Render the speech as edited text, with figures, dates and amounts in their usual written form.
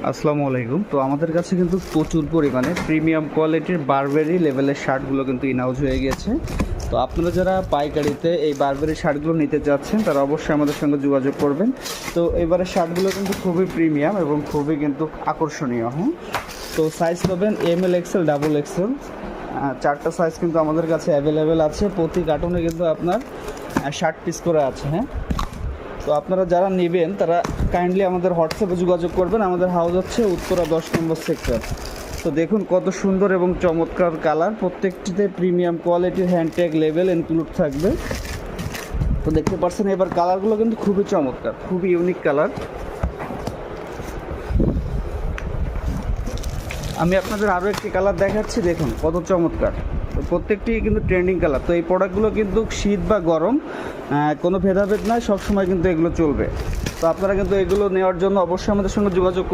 আসসালামু আলাইকুম। তো আমাদের কাছে কিন্তু প্রচুর পরিমাণে প্রিমিয়াম কোয়ালিটির বারবেরি লেভেলের শার্টগুলো কিন্তু ইনহাউস হয়ে গিয়েছে। তো আপনারা যারা পাইকারিতে এই বারবেরি শার্টগুলো নিতে চাচ্ছেন তারা অবশ্যই আমাদের সঙ্গে যোগাযোগ করবেন। তো এবারে শার্টগুলো কিন্তু খুবই প্রিমিয়াম এবং খুবই কিন্তু আকর্ষণীয়। হ্যাঁ, তো সাইজ পাবেন ML XL ডাবল XL, চারটা সাইজ কিন্তু আমাদের কাছে অ্যাভেলেবেল আছে। প্রতি কার্টুনে কিন্তু আপনার 60 পিস করে আছে। হ্যাঁ, তো আপনারা যারা নেবেন তারা কাইন্ডলি আমাদের হোয়াটসঅ্যাপে যোগাযোগ করবেন। আমাদের হাউস হচ্ছে উত্তরা 10 নম্বর সেক্টর। তো দেখুন কত সুন্দর এবং চমৎকার কালার, প্রত্যেকটিতে প্রিমিয়াম কোয়ালিটির হ্যান্ডট্যাগ লেভেল ইনক্লুড থাকবে। তো দেখতে পাচ্ছেন এবার কালারগুলো কিন্তু খুবই চমৎকার, খুবই ইউনিক কালার। আমি আপনাদের আরও একটি কালার দেখাচ্ছি, দেখুন কত চমৎকার। তো প্রত্যেকটি কিন্তু ট্রেন্ডিং কালার। তো এই প্রোডাক্টগুলো কিন্তু শীত বা গরম কোনো ভেদাভেদ নয়, সবসময় কিন্তু এগুলো চলবে। তো আপনারা কিন্তু এগুলো নেওয়ার জন্য অবশ্যই আমাদের সঙ্গে যোগাযোগ